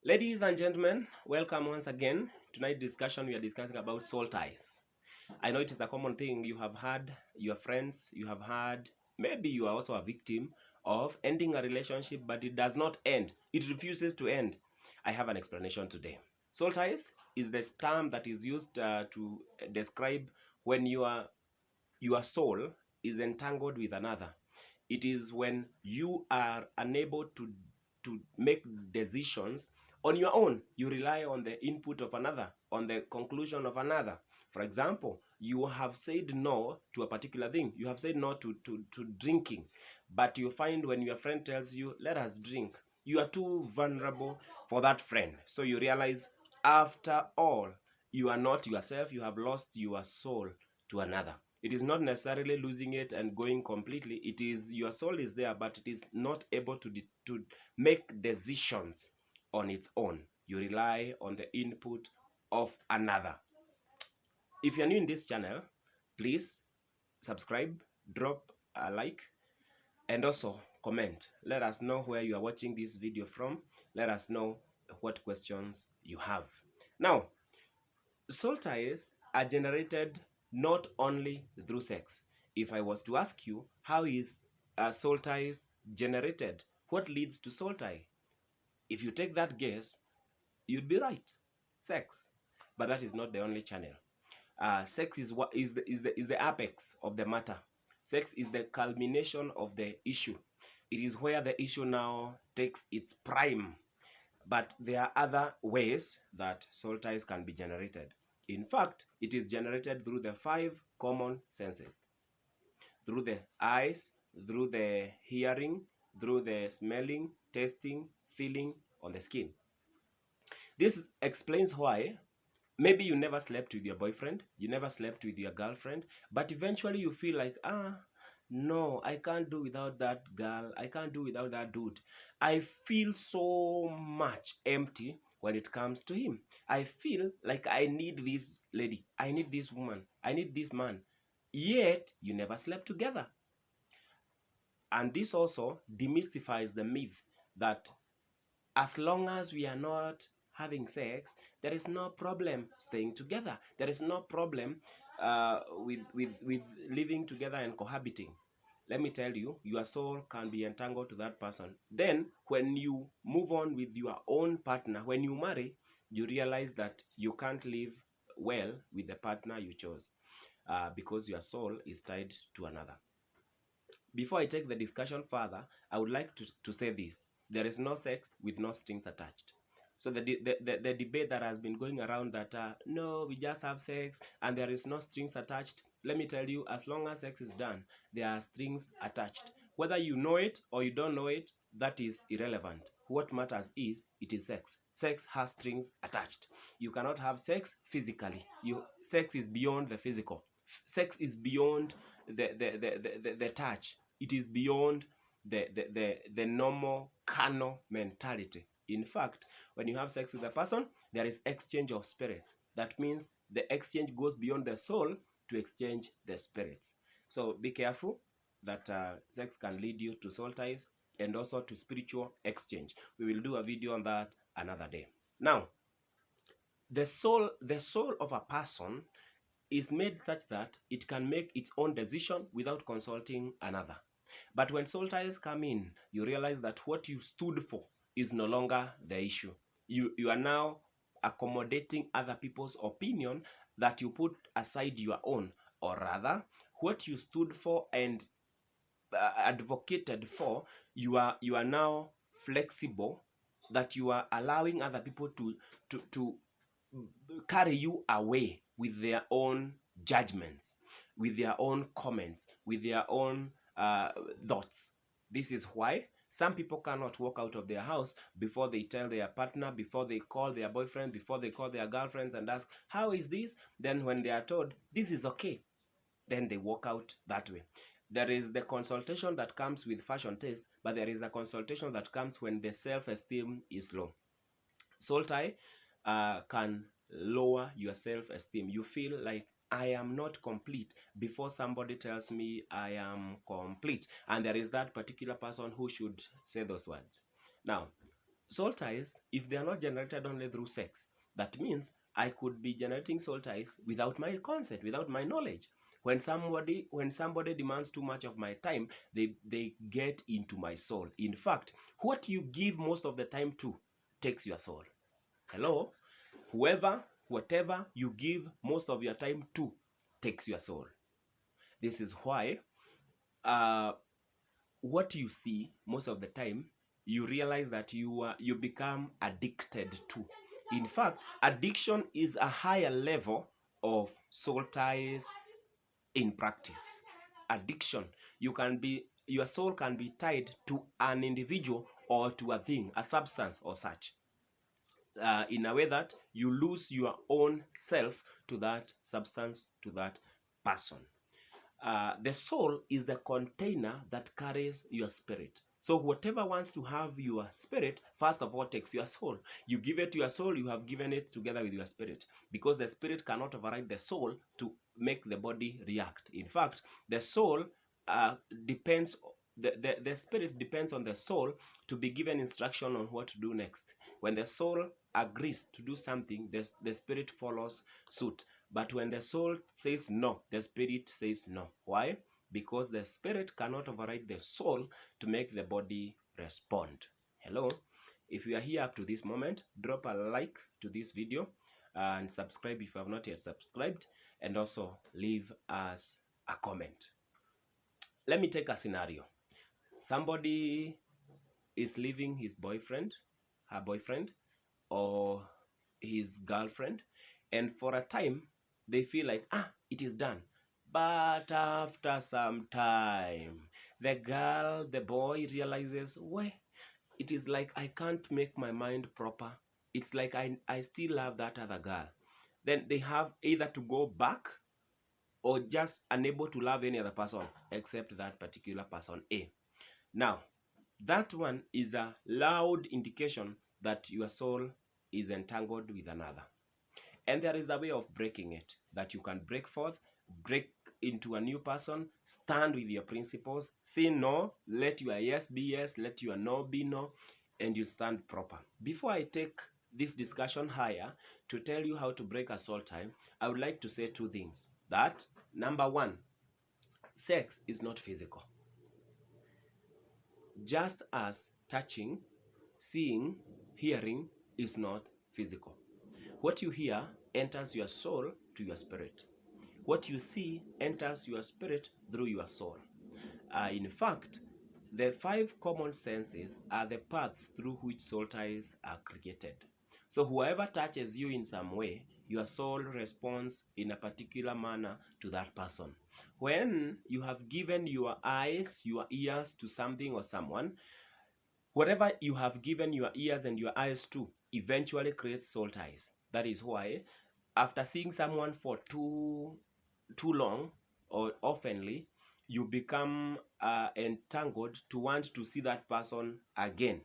Ladies and gentlemen, welcome once again. Tonight's discussion, we are discussing about soul ties. I know it is a common thing you have had, your friends, you have had, maybe you are also a victim of ending a relationship, but it does not end. It refuses to end. I have an explanation today. Soul ties is the term that is used to describe when your soul is entangled with another. It is when you are unable to make decisions on your own. You rely on the input of another, on the conclusion of another. For example, you have said no to a particular thing. You have said no to drinking, but you find when your friend tells you, let us drink, you are too vulnerable for that friend. So you realize, after all, you are not yourself. You have lost your soul to another. It is not necessarily losing it and going completely. It is your soul is there, but it is not able to make decisions on its own. You rely on the input of another. If you're new in this channel, please subscribe, drop a like, and also comment. Let us know where you are watching this video from. Let us know what questions you have. Now, soul ties are generated not only through sex. If I was to ask you, how is soul ties generated? What leads to soul tie? If you take that guess, you'd be right. Sex. But that is not the only channel. Sex is what is the apex of the matter. Sex is the culmination of the issue. It is where the issue now takes its prime. But there are other ways that soul ties can be generated. In fact, it is generated through the 5 common senses. Through the eyes, through the hearing, through the smelling, tasting, feeling on the skin. This explains why maybe you never slept with your boyfriend, you never slept with your girlfriend, but eventually you feel like, no, I can't do without that girl, I can't do without that dude. I feel so much empty when it comes to him. I feel like I need this lady, I need this woman, I need this man. Yet, you never slept together. And this also demystifies the myth that as long as we are not having sex, there is no problem staying together. There is no problem with living together and cohabiting. Let me tell you, your soul can be entangled to that person. Then, when you move on with your own partner, when you marry, you realize that you can't live well with the partner you chose because your soul is tied to another. Before I take the discussion further, I would like to say this. There is no sex with no strings attached. So the debate that has been going around that, no, we just have sex and there is no strings attached. Let me tell you, as long as sex is done, there are strings attached. Whether you know it or you don't know it, that is irrelevant. What matters is, it is sex. Sex has strings attached. You cannot have sex physically. Sex is beyond the physical. Sex is beyond the touch. It is beyond the normal carnal mentality. In fact, when you have sex with a person, there is exchange of spirits. That means the exchange goes beyond the soul to exchange the spirits. So be careful that sex can lead you to soul ties and also to spiritual exchange. We will do a video on that another day. Now, the soul of a person is made such that it can make its own decision without consulting another. But when soul ties come in, you realize that what you stood for is no longer the issue. You are now accommodating other people's opinion that you put aside your own, or rather, what you stood for and advocated for, you are now flexible, that you are allowing other people to carry you away with their own judgments, with their own comments, with their own thoughts. This is why some people cannot walk out of their house before they tell their partner, before they call their boyfriend, before they call their girlfriends and ask, how is this? Then when they are told, this is okay, then they walk out that way. There is the consultation that comes with fashion taste, but there is a consultation that comes when the self-esteem is low. Soul tie can lower your self-esteem. You feel like, I am not complete before somebody tells me I am complete. And there is that particular person who should say those words. Now, soul ties, if they are not generated only through sex, that means I could be generating soul ties without my consent, without my knowledge. When somebody demands too much of my time, they get into my soul. In fact, what you give most of the time to takes your soul. Hello? Whatever you give most of your time to takes your soul. This is why what you see most of the time, you realize that you become addicted to. In fact, addiction is a higher level of soul ties in practice. Addiction, your soul can be tied to an individual or to a thing, a substance or such, in a way that you lose your own self to that substance, to that person. The soul is the container that carries your spirit. So whatever wants to have your spirit, first of all, takes your soul. You give it to your soul, you have given it together with your spirit. Because the spirit cannot override the soul to make the body react. In fact, the soul depends, the spirit depends on the soul to be given instruction on what to do next. When the soul agrees to do something, the spirit follows suit. But when the soul says no, the spirit says no. Why? Because the spirit cannot override the soul to make the body respond. Hello? If you are here up to this moment, drop a like to this video and subscribe if you have not yet subscribed, and also leave us a comment. Let me take a scenario. Somebody is leaving his boyfriend, her boyfriend, or his girlfriend, and for a time they feel like, it is done. But after some time, the boy realizes, well, it is like I can't make my mind proper. It's like I still love that other girl. Then they have either to go back or just unable to love any other person except that particular person A. Now, that one is a loud indication that your soul is entangled with another. And there is a way of breaking it, that you can break forth, break into a new person, stand with your principles, say no, let your yes be yes, let your no be no, and you stand proper. Before I take this discussion higher to tell you how to break a soul tie, I would like to say two things. That, number one, sex is not physical. Just as touching, seeing, hearing is not physical. What you hear enters your soul to your spirit. What you see enters your spirit through your soul. In fact, the 5 common senses are the paths through which soul ties are created. So whoever touches you in some way, your soul responds in a particular manner to that person. When you have given your eyes, your ears to something or someone, whatever you have given your ears and your eyes to eventually creates soul ties. That is why after seeing someone for too long or oftenly, you become entangled to want to see that person again.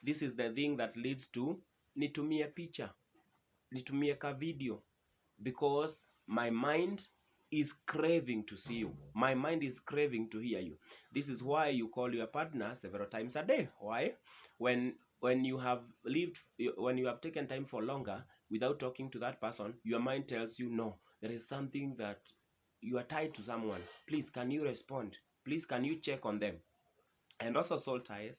This is the thing that leads to nitumie picha, nitumie ka video, because my mind is craving to see you. My mind is craving to hear you. This is why you call your partner several times a day. Why? When you have taken time for longer without talking to that person, your mind tells you, no, there is something that you are tied to someone. Please, can you respond? Please, can you check on them? And also soul ties,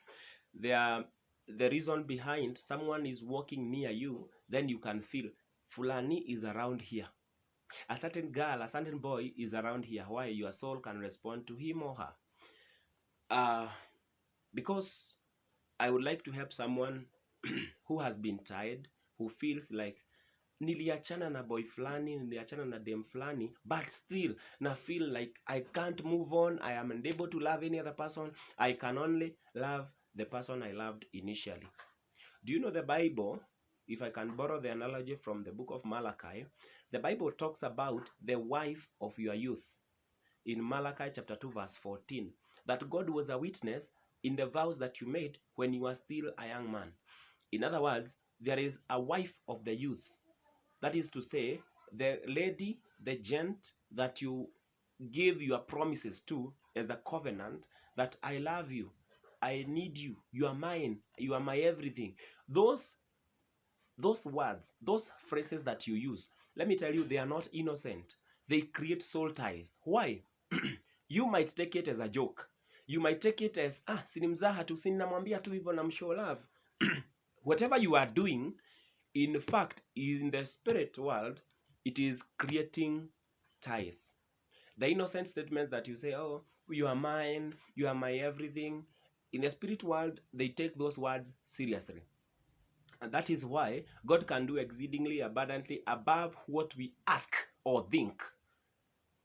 they are the reason behind someone is walking near you, then you can feel Fulani is around here. A certain girl, a certain boy is around here. Why? Your soul can respond to him or her. Because I would like to help someone who has been tied, who feels like niliachana na boy flani, niliachana na dem flani, but still na feel like I can't move on. I am unable to love any other person. I can only love the person I loved initially. Do you know the Bible? If I can borrow the analogy from the book of Malachi, the Bible talks about the wife of your youth. In Malachi chapter 2 verse 14, that God was a witness in the vows that you made when you were still a young man. In other words, there is a wife of the youth. That is to say, the lady, the gent that you give your promises to as a covenant, that I love you, I need you, you are mine, you are my everything. those words, those phrases that you use, let me tell you, they are not innocent. They create soul ties. Why? You might take it as a joke. You might take it as sinimzaha tu, sinamwambia tu hivyo na mshow love. Whatever you are doing, in fact, in the spirit world, it is creating ties. The innocent statements that you say, oh, you are mine, you are my everything, in the spirit world, they take those words seriously. And that is why God can do exceedingly abundantly above what we ask or think.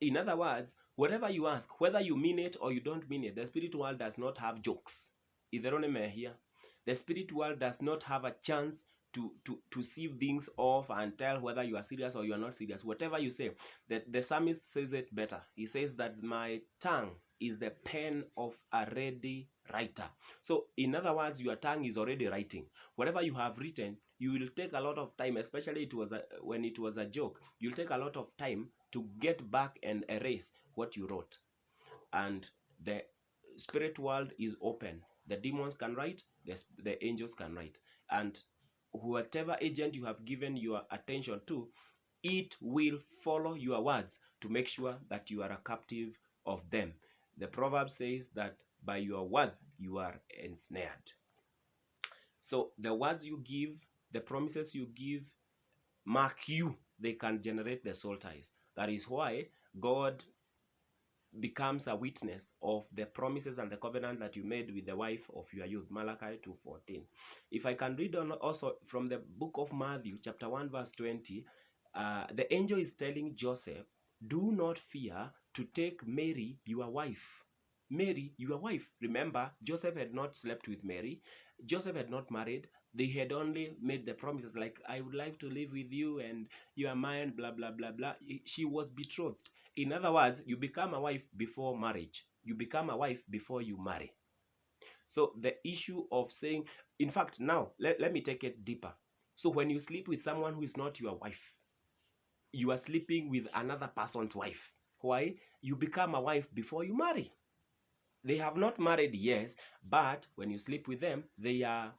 In other words, whatever you ask, whether you mean it or you don't mean it, the spirit world does not have jokes. The spirit world does not have a chance to see things off and tell whether you are serious or you are not serious. Whatever you say, the psalmist says it better. He says that my tongue is the pen of a ready writer. So in other words, your tongue is already writing. Whatever you have written, you will take a lot of time, especially when it was a joke, you'll take a lot of time to get back and erase what you wrote. And the spirit world is open. The demons can write, the angels can write. And whatever agent you have given your attention to, it will follow your words to make sure that you are a captive of them. The proverb says that by your words you are ensnared. So the words you give, the promises you give, mark you. They can generate the soul ties. That is why God becomes a witness of the promises and the covenant that you made with the wife of your youth. Malachi 2:14. If I can read on also from the book of Matthew chapter 1 verse 20, the angel is telling Joseph, do not fear to take Mary your wife. Mary your wife. Remember, Joseph had not slept with Mary. Joseph had not married. They had only made the promises like, I would like to live with you and you are mine, blah blah blah blah. She was betrothed. In other words, you become a wife before marriage. You become a wife before you marry. So the issue of saying, in fact, now, let me take it deeper. So when you sleep with someone who is not your wife, you are sleeping with another person's wife. Why? You become a wife before you marry. They have not married, yes, but when you sleep with them, they are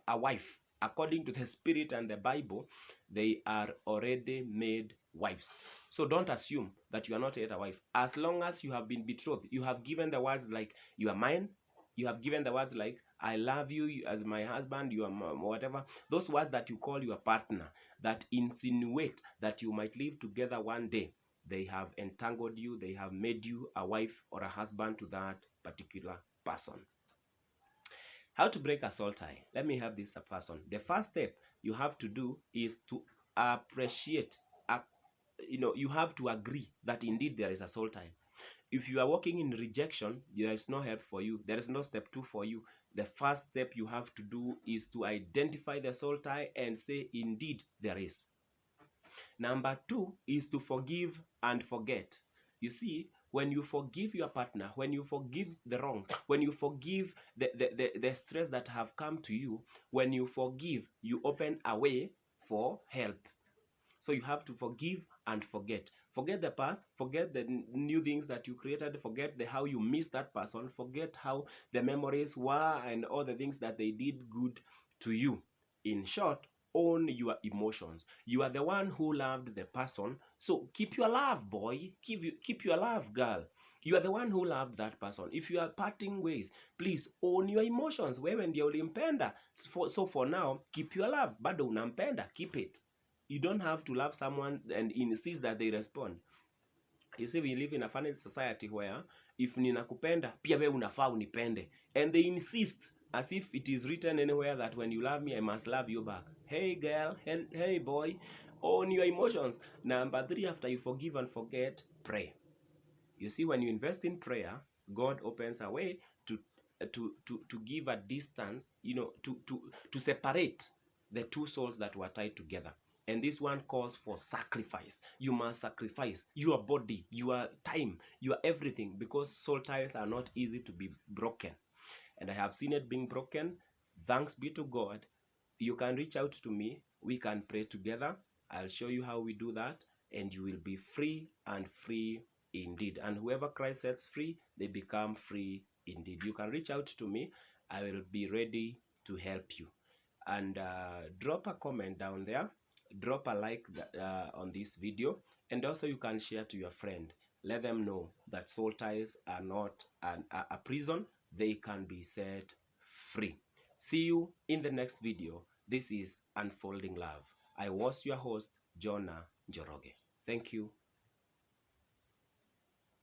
a wife. According to the Spirit and the Bible, they are already made wives. So don't assume that you are not yet a wife. As long as you have been betrothed, you have given the words like, you are mine. You have given the words like, I love you as my husband, you are whatever. Those words that you call your partner, that insinuate that you might live together one day, they have entangled you. They have made you a wife or a husband to that particular person. How to break a soul tie? Let me have this a person. The first step you have to do is to appreciate, you have to agree that indeed there is a soul tie. If you are walking in rejection, there is no help for you. There is no step 2 for you. The first step you have to do is to identify the soul tie and say, indeed, there is. Number 2 is to forgive and forget. You see, when you forgive your partner, when you forgive the wrong, when you forgive the stress that have come to you, when you forgive, you open a way for help. So you have to forgive and forget. Forget the past, forget the new things that you created, forget how you missed that person, forget how the memories were and all the things that they did good to you. In short, own your emotions. You are the one who loved the person, so keep your love, boy. Keep your love, girl. You are the one who loved that person. If you are parting ways, please own your emotions. Wewe ndio ulimpenda. So for now, keep your love. Bado unampenda, keep it. You don't have to love someone and insist that they respond. You see, we live in a funny society where if ninakupenda, pia wewe unafaa unipende. And they insist as if it is written anywhere that when you love me, I must love you back. Hey girl, hey boy, own your emotions. Number 3, after you forgive and forget, pray. You see, when you invest in prayer, God opens a way to give a distance, to separate the two souls that were tied together. And this one calls for sacrifice. You must sacrifice your body, your time, your everything, because soul ties are not easy to be broken. And I have seen it being broken. Thanks be to God. You can reach out to me. We can pray together. I'll show you how we do that. And you will be free and free indeed. And whoever Christ sets free, they become free indeed. You can reach out to me. I will be ready to help you. and drop a comment down there, drop a like on this video, and also you can share to your friend. Let them know that soul ties are not a prison. They can be set free. See you in the next video. This is Unfolding Love. I was your host, Jonah Njoroge. Thank you.